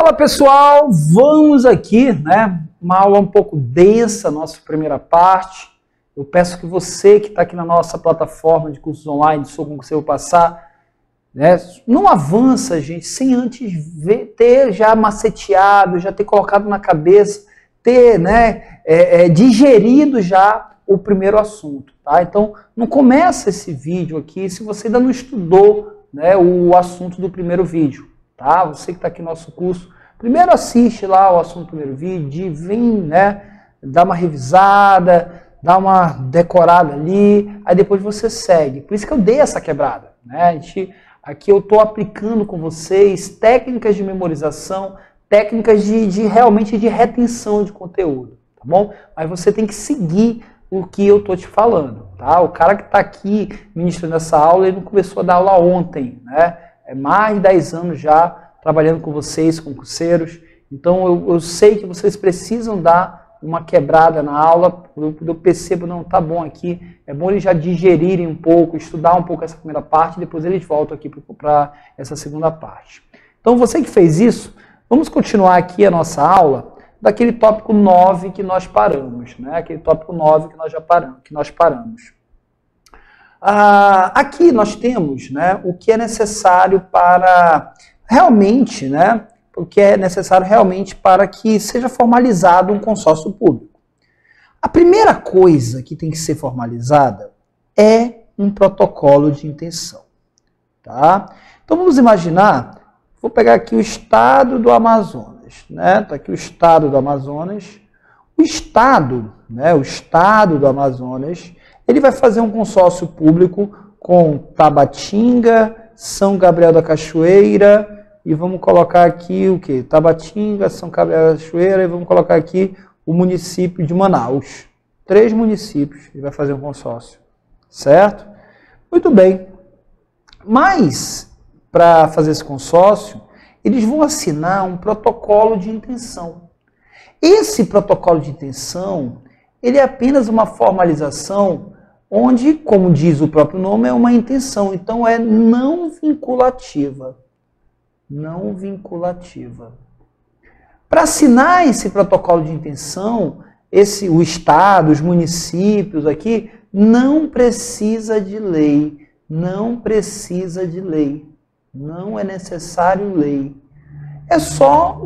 Fala pessoal, vamos aqui, né? Uma aula um pouco densa, nossa primeira parte. Eu peço que você que está aqui na nossa plataforma de cursos online, Sou Concurseiro Passar, né? Não avança, gente, sem antes ter já maceteado, já ter colocado na cabeça, ter, né, digerido já o primeiro assunto, tá? Então, não começa esse vídeo aqui se você ainda não estudou, né, o assunto do primeiro vídeo, tá? Você que está aqui no nosso curso, primeiro assiste lá o assunto do primeiro vídeo, vem, né, dar uma revisada, dar uma decorada ali, aí depois você segue. Por isso que eu dei essa quebrada, né? Aqui eu estou aplicando com vocês técnicas de memorização, técnicas realmente de retenção de conteúdo, tá bom? Mas você tem que seguir o que eu estou te falando, tá? O cara que está aqui ministrando essa aula, ele não começou a dar aula ontem, né? É mais de 10 anos já trabalhando com vocês, concurseiros. Então eu sei que vocês precisam dar uma quebrada na aula. Eu percebo, não, tá bom aqui. É bom eles já digerirem um pouco, estudar um pouco essa primeira parte, depois eles voltam aqui para essa segunda parte. Então você que fez isso, vamos continuar aqui a nossa aula daquele tópico 9 que nós paramos, né? Aquele tópico 9 que nós paramos. Aqui nós temos, né, o que é necessário para realmente, né, o que é necessário realmente para que seja formalizado um consórcio público. A primeira coisa que tem que ser formalizada é um protocolo de intenção, tá? Então vamos imaginar, vou pegar aqui o estado do Amazonas, né? Tá aqui o estado do Amazonas. O estado, né, o estado do Amazonas, ele vai fazer um consórcio público com Tabatinga, São Gabriel da Cachoeira, e vamos colocar aqui o quê? Tabatinga, São Gabriel da Cachoeira, e vamos colocar aqui o município de Manaus. 3 municípios, ele vai fazer um consórcio, certo? Muito bem. Mas, para fazer esse consórcio, eles vão assinar um protocolo de intenção. Esse protocolo de intenção, ele é apenas uma formalização onde, como diz o próprio nome, é uma intenção. Então, é não vinculativa. Não vinculativa. Para assinar esse protocolo de intenção, o Estado, os municípios aqui, não precisa de lei. Não precisa de lei. Não é necessário lei. É só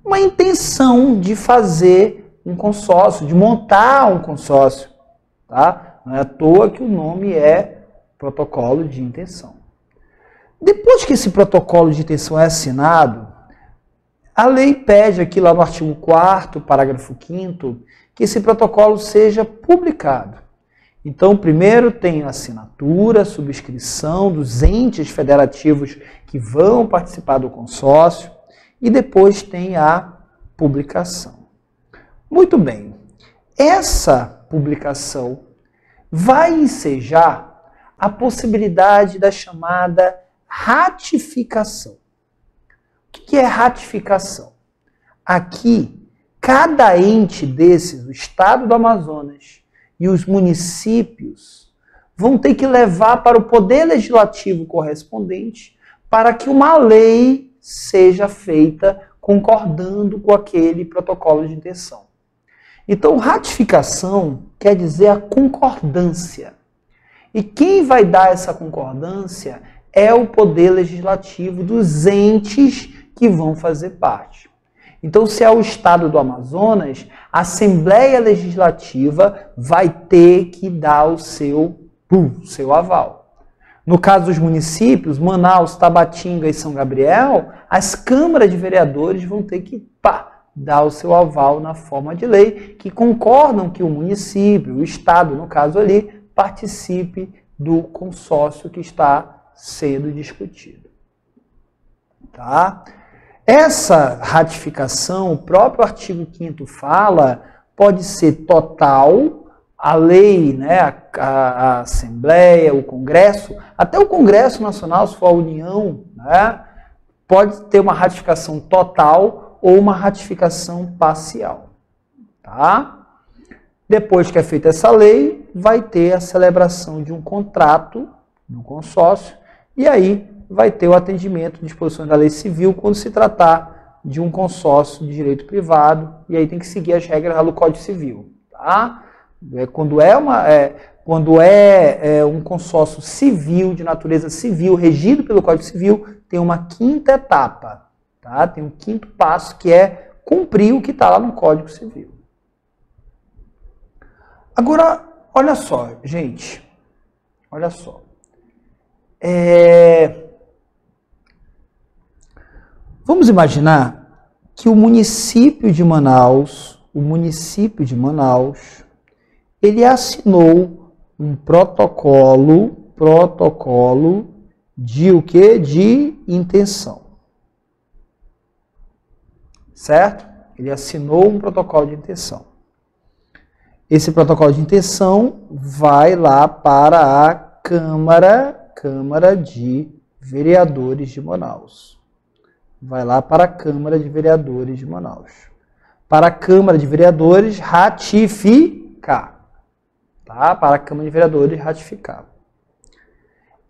uma intenção de fazer um consórcio, de montar um consórcio, tá? Não é à toa que o nome é protocolo de intenção. Depois que esse protocolo de intenção é assinado, a lei pede aqui lá no artigo 4º, parágrafo 5º, que esse protocolo seja publicado. Então, primeiro tem a assinatura, a subscrição dos entes federativos que vão participar do consórcio e depois tem a publicação. Muito bem, essa publicação vai ensejar a possibilidade da chamada ratificação. O que é ratificação? Aqui, cada ente desses, o Estado do Amazonas e os municípios, vão ter que levar para o Poder Legislativo correspondente para que uma lei seja feita concordando com aquele protocolo de intenção. Então, ratificação quer dizer a concordância. E quem vai dar essa concordância é o Poder Legislativo dos entes que vão fazer parte. Então, se é o Estado do Amazonas, a Assembleia Legislativa vai ter que dar o seu aval. No caso dos municípios, Manaus, Tabatinga e São Gabriel, as câmaras de vereadores vão ter que dar o seu aval na forma de lei, que concordam que o município, o Estado, no caso ali, participe do consórcio que está sendo discutido. Tá? Essa ratificação, o próprio artigo 5º fala, pode ser total, a lei, né, a Assembleia, o Congresso, até o Congresso Nacional, se for a União, né, pode ter uma ratificação total ou uma ratificação parcial. Tá? Depois que é feita essa lei, vai ter a celebração de um contrato, no consórcio, e aí vai ter o atendimento de disposições da lei civil quando se tratar de um consórcio de direito privado, e aí tem que seguir as regras lá do Código Civil. Tá? Quando é um consórcio civil, de natureza civil, regido pelo Código Civil, tem uma quinta etapa. Tá? Tem um quinto passo, que é cumprir o que está lá no Código Civil. Agora, olha só, gente. Olha só. Vamos imaginar que o município de Manaus, ele assinou um protocolo de o quê? De intenção. Certo? Ele assinou um protocolo de intenção. Esse protocolo de intenção vai lá para a Câmara de Vereadores de Manaus. Vai lá para a Câmara de Vereadores de Manaus. Para a Câmara de Vereadores ratificar. Tá? Para a Câmara de Vereadores ratificar.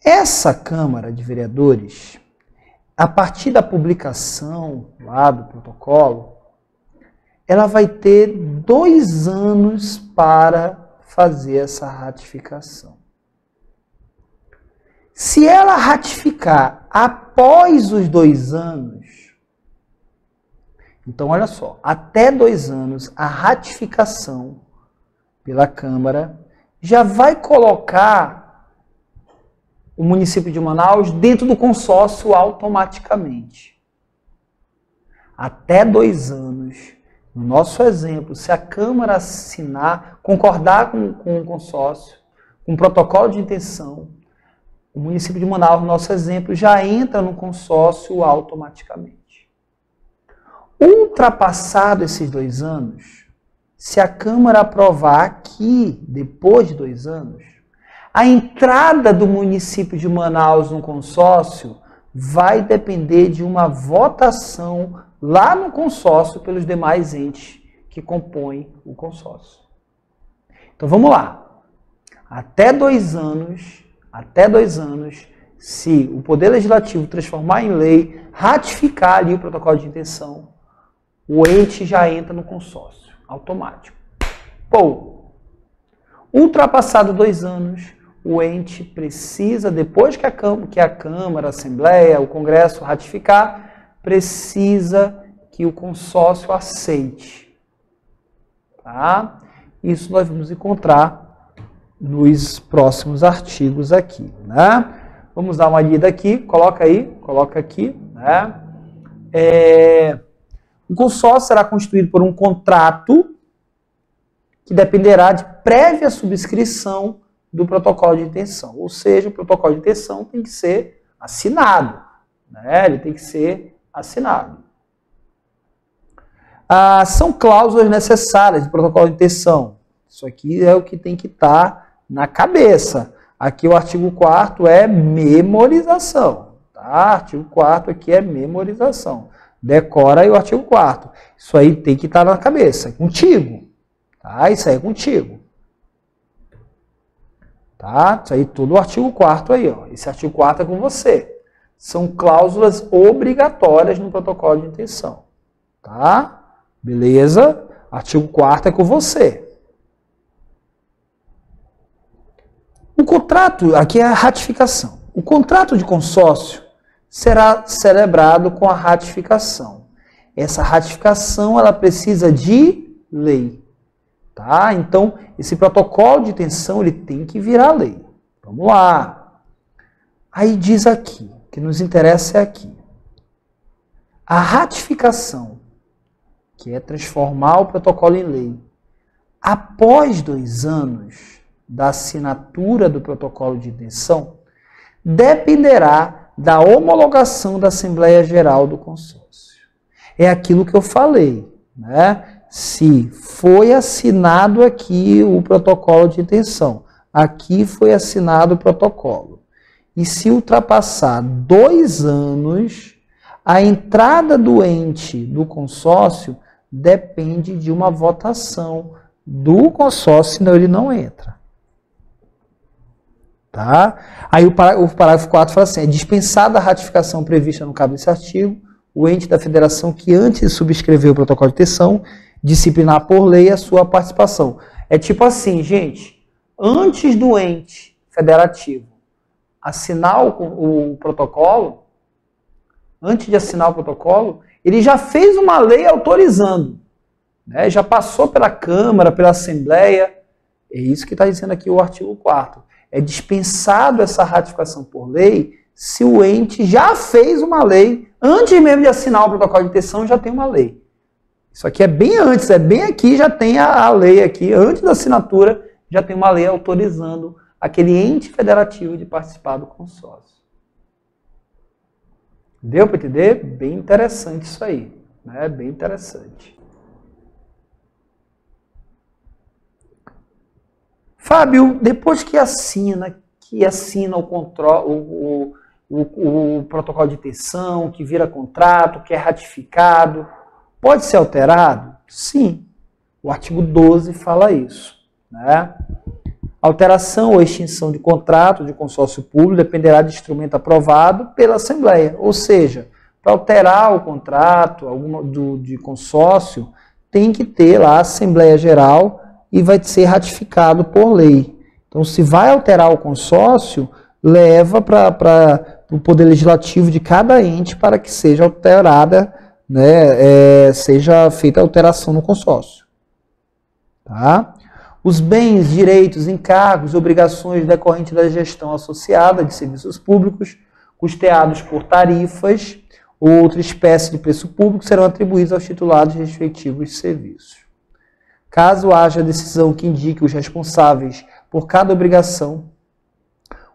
Essa Câmara de Vereadores, a partir da publicação lá do protocolo, ela vai ter 2 anos para fazer essa ratificação. Se ela ratificar após os 2 anos, então olha só, até 2 anos a ratificação pela Câmara já vai colocar o município de Manaus dentro do consórcio automaticamente. Até 2 anos. No nosso exemplo, se a Câmara assinar, concordar com o consórcio, com o protocolo de intenção, o município de Manaus, no nosso exemplo, já entra no consórcio automaticamente. Ultrapassado esses 2 anos, se a Câmara aprovar que, depois de 2 anos, a entrada do município de Manaus no consórcio vai depender de uma votação lá no consórcio pelos demais entes que compõem o consórcio. Então vamos lá. Até 2 anos, se o Poder Legislativo transformar em lei, ratificar ali o protocolo de intenção, o ente já entra no consórcio, automático. Ultrapassado 2 anos, o ente precisa, depois que a Câmara, a Assembleia, o Congresso ratificar, precisa que o consórcio aceite. Tá? Isso nós vamos encontrar nos próximos artigos aqui. Né? Vamos dar uma lida aqui, coloca aqui. Né? O consórcio será constituído por um contrato que dependerá de prévia subscrição do protocolo de intenção. Ou seja, o protocolo de intenção tem que ser assinado. Né? Ele tem que ser assinado. São cláusulas necessárias de protocolo de intenção. Isso aqui é o que tem que estar na cabeça. Aqui o artigo 4º é memorização. Tá? Artigo 4º aqui é memorização. Decora aí o artigo 4º. Isso aí tem que estar na cabeça, contigo. Tá? Isso aí é contigo. Tá? Isso aí tudo o artigo 4º aí. Ó. Esse artigo 4º é com você. São cláusulas obrigatórias no protocolo de intenção. Tá? Beleza? Artigo 4º é com você. O contrato, aqui é a ratificação. O contrato de consórcio será celebrado com a ratificação. Essa ratificação, ela precisa de lei. Tá? Então, esse protocolo de intenção, ele tem que virar lei. Vamos lá. Aí diz aqui, o que nos interessa é aqui. A ratificação, que é transformar o protocolo em lei, após 2 anos da assinatura do protocolo de intenção, dependerá da homologação da Assembleia Geral do Consórcio. É aquilo que eu falei, né? Se foi assinado aqui o protocolo de intenção, aqui foi assinado o protocolo, e se ultrapassar 2 anos, a entrada do ente do consórcio depende de uma votação do consórcio, senão ele não entra. Tá? Aí o parágrafo 4 fala assim, é dispensada a ratificação prevista no cabo desse artigo, o ente da federação que antes subscreveu o protocolo de intenção, disciplinar por lei a sua participação. É tipo assim, gente, antes do ente federativo assinar o protocolo, antes de assinar o protocolo, ele já fez uma lei autorizando, né? Já passou pela Câmara, pela Assembleia. É isso que está dizendo aqui o artigo 4º. É dispensado essa ratificação por lei se o ente já fez uma lei, antes mesmo de assinar o protocolo de intenção, já tem uma lei. Isso aqui é bem antes, é bem aqui, já tem a lei aqui, antes da assinatura, já tem uma lei autorizando aquele ente federativo de participar do consórcio. Deu para entender? Bem interessante isso aí, né? Bem interessante. Fábio, depois que assina o protocolo de intenção, que vira contrato, que é ratificado, pode ser alterado? Sim. O artigo 12 fala isso, né? Alteração ou extinção de contrato de consórcio público dependerá de instrumento aprovado pela Assembleia. Ou seja, para alterar o contrato de consórcio, tem que ter lá a Assembleia Geral e vai ser ratificado por lei. Então, se vai alterar o consórcio, leva para o Poder Legislativo de cada ente para que seja alterada, né, seja feita a alteração no consórcio. Tá? Os bens, direitos, encargos, obrigações decorrentes da gestão associada de serviços públicos, custeados por tarifas ou outra espécie de preço público, serão atribuídos aos titulares respectivos serviços. Caso haja decisão que indique os responsáveis por cada obrigação,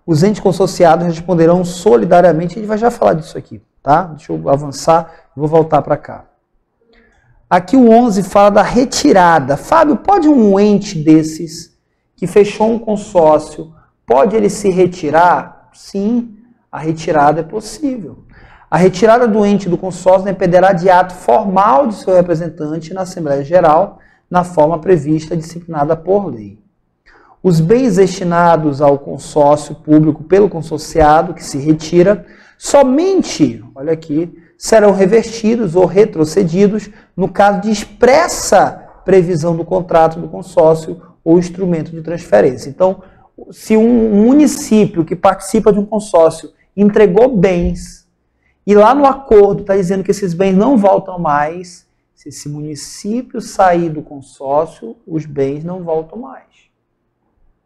os entes consorciados responderão solidariamente. A gente vai já falar disso aqui, tá? Deixa eu avançar, vou voltar para cá. Aqui o 11 fala da retirada. Fábio, pode um ente desses que fechou um consórcio, pode ele se retirar? Sim, a retirada é possível. A retirada do ente do consórcio dependerá de ato formal de seu representante na Assembleia Geral, na forma prevista disciplinada por lei. Os bens destinados ao consórcio público pelo consorciado que se retira, somente, olha aqui, serão revertidos ou retrocedidos no caso de expressa previsão do contrato do consórcio ou instrumento de transferência. Então, se um município que participa de um consórcio entregou bens e lá no acordo está dizendo que esses bens não voltam mais, se esse município sair do consórcio, os bens não voltam mais.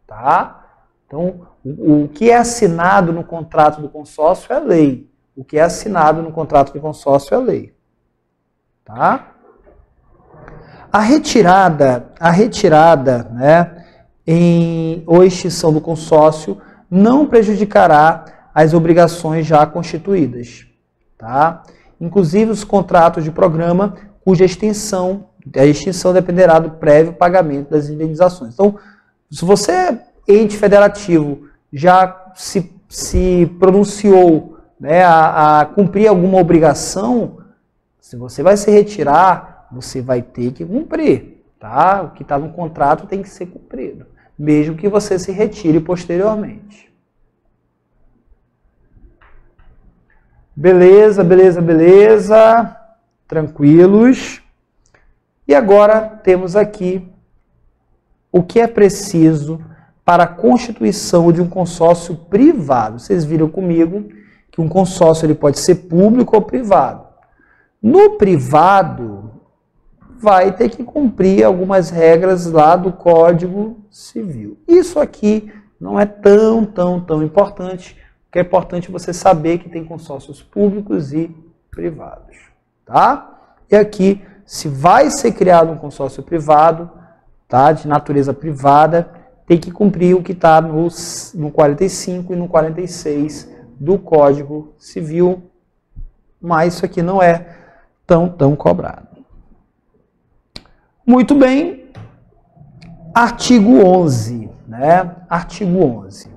Tá? Então, o que é assinado no contrato do consórcio é lei. O que é assinado no contrato de consórcio é lei. Tá? A retirada, né, ou extinção do consórcio não prejudicará as obrigações já constituídas. Tá? Inclusive os contratos de programa cuja extinção dependerá do prévio pagamento das indenizações. Então, se você, ente federativo, já se pronunciou, né, a cumprir alguma obrigação, se você vai se retirar, você vai ter que cumprir. Tá? O que está no contrato tem que ser cumprido, mesmo que você se retire posteriormente. Beleza, beleza, beleza. Tranquilos. E agora temos aqui o que é preciso para a constituição de um consórcio privado. Vocês viram comigo que um consórcio ele pode ser público ou privado. No privado, vai ter que cumprir algumas regras lá do Código Civil. Isso aqui não é tão importante. O que é importante é você saber que tem consórcios públicos e privados. Tá? E aqui, se vai ser criado um consórcio privado, tá, de natureza privada, tem que cumprir o que está no 45 e no 46 do Código Civil, mas isso aqui não é tão cobrado. Muito bem. Artigo 11, né? Artigo 11.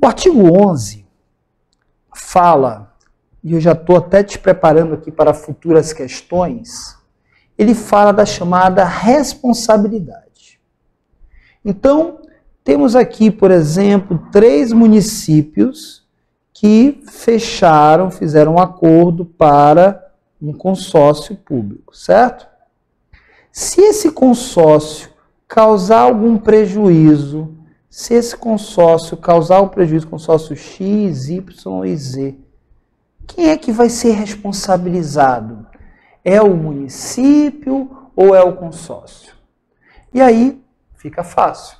O artigo 11 fala, e eu já estou até te preparando aqui para futuras questões, ele fala da chamada responsabilidade. Então, temos aqui, por exemplo, 3 municípios que fizeram um acordo para Um consórcio público, certo? Se esse consórcio causar algum prejuízo, se esse consórcio causar um prejuízo, consórcio X, Y e Z, quem é que vai ser responsabilizado? É o município ou é o consórcio? E aí fica fácil.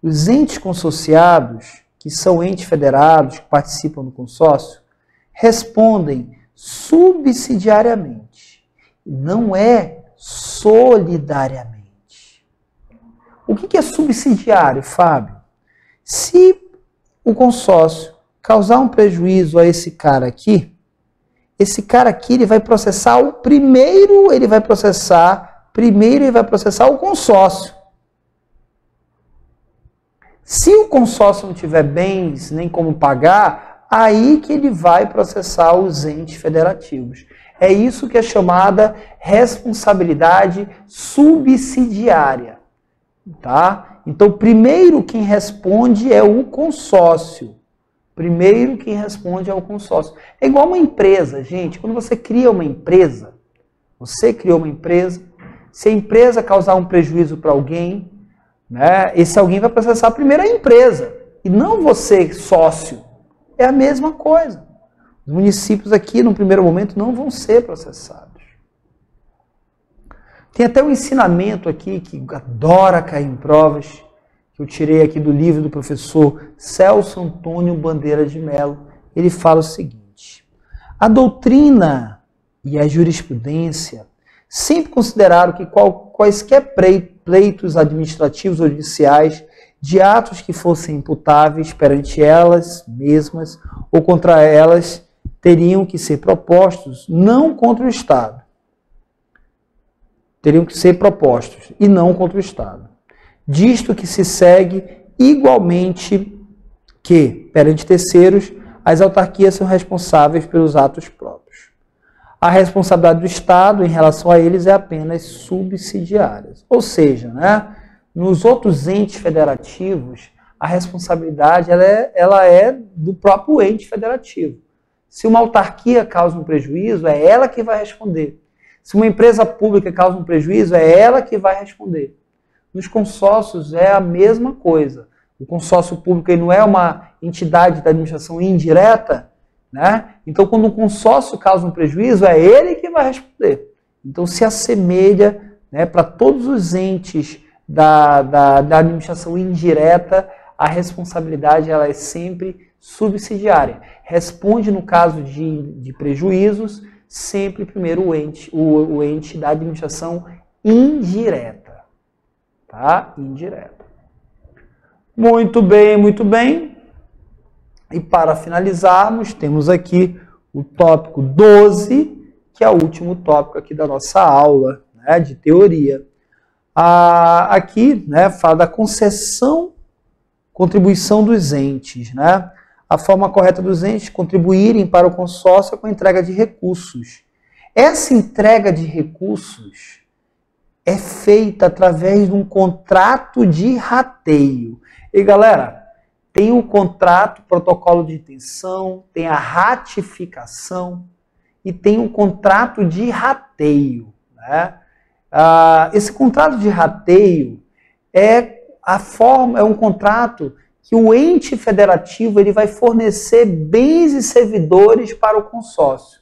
Os entes consorciados, que são entes federados, que participam do consórcio, respondem subsidiariamente, não é solidariamente. O que é subsidiário, Fábio? Se o consórcio causar um prejuízo a esse cara aqui ele vai processar ele vai processar o consórcio. Se o consórcio não tiver bens nem como pagar, aí que ele vai processar os entes federativos. É isso que é chamada responsabilidade subsidiária, tá? Então, primeiro quem responde é o consórcio. É igual uma empresa, gente. Quando você cria uma empresa, se a empresa causar um prejuízo para alguém, né, esse alguém vai processar primeiro a empresa, e não você, sócio. É a mesma coisa. Os municípios aqui, no primeiro momento, não vão ser processados. Tem até um ensinamento aqui que adora cair em provas, que eu tirei aqui do livro do professor Celso Antônio Bandeira de Mello. Ele fala o seguinte: a doutrina e a jurisprudência sempre consideraram que quaisquer pleitos administrativos ou judiciais de atos que fossem imputáveis perante elas mesmas ou contra elas teriam que ser propostos não contra o Estado. Teriam que ser propostos e não contra o Estado. Disto que se segue igualmente que, perante terceiros, as autarquias são responsáveis pelos atos próprios. A responsabilidade do Estado em relação a eles é apenas subsidiária. Ou seja, né, nos outros entes federativos, a responsabilidade ela é do próprio ente federativo. Se uma autarquia causa um prejuízo, é ela que vai responder. Se uma empresa pública causa um prejuízo, é ela que vai responder. Nos consórcios é a mesma coisa. O consórcio público ele não é uma entidade da administração indireta, né? Então, quando um consórcio causa um prejuízo, é ele que vai responder. Então, se assemelha, né, para todos os entes da administração indireta, a responsabilidade ela é sempre subsidiária. Responde, no caso de prejuízos, sempre primeiro o ente da administração indireta. Tá? Indireta. Muito bem, muito bem. E para finalizarmos, temos aqui o tópico 12, que é o último tópico aqui da nossa aula, né, de teoria. Aqui, né, fala da contribuição dos entes, né? A forma correta dos entes contribuírem para o consórcio com a entrega de recursos. Essa entrega de recursos é feita através de um contrato de rateio. E galera, tem o contrato, protocolo de intenção, tem a ratificação e tem o contrato de rateio, né? Esse contrato de rateio é um contrato que o ente federativo ele vai fornecer bens e servidores para o consórcio,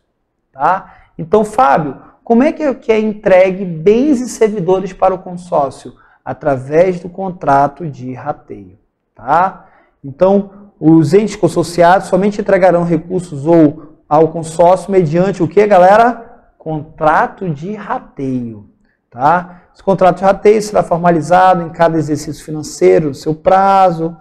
tá? Então, Fábio, como é que é entregue bens e servidores para o consórcio? Através do contrato de rateio, tá? Então, os entes consorciados somente entregarão recursos ao consórcio mediante o que, galera? Contrato de rateio, tá? Esse contrato de rateio será formalizado em cada exercício financeiro, no seu prazo.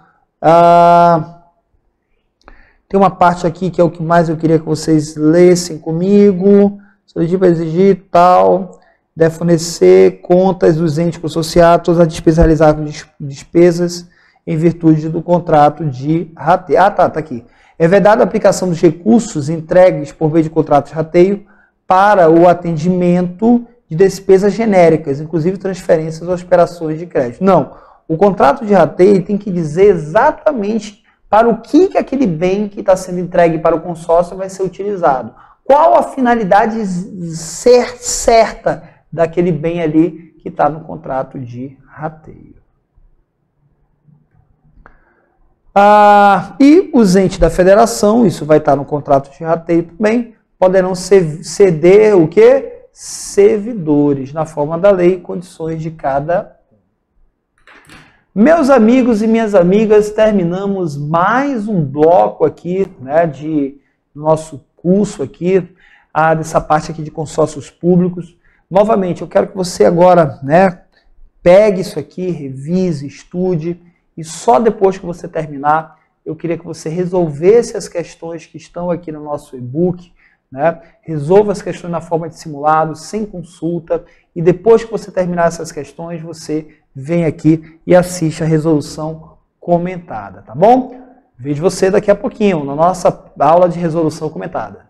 Tem uma parte aqui que é o que mais eu queria que vocês lessem comigo. Solidar para exigir tal, deve fornecer contas dos entes consorciados, todas as despesas realizadas com despesas em virtude do contrato de rateio. Tá aqui. É vedada a aplicação dos recursos entregues por meio de contrato de rateio para o atendimento de despesas genéricas, inclusive transferências ou operações de crédito. Não. O contrato de rateio tem que dizer exatamente para o que aquele bem que está sendo entregue para o consórcio vai ser utilizado. qual a finalidade certa daquele bem ali que está no contrato de rateio. E os entes da federação, isso vai estar no contrato de rateio também, poderão ceder o quê? Servidores, na forma da lei e condições de cada um. Meus amigos e minhas amigas, terminamos mais um bloco aqui, né, de nosso curso aqui, dessa parte aqui de consórcios públicos. Novamente, eu quero que você agora, né, pegue isso aqui, revise, estude, e só depois que você terminar, eu queria que você resolvesse as questões que estão aqui no nosso e-book, né? Resolva as questões na forma de simulado, sem consulta, e depois que você terminar essas questões, você vem aqui e assiste a resolução comentada, tá bom? Vejo você daqui a pouquinho, na nossa aula de resolução comentada.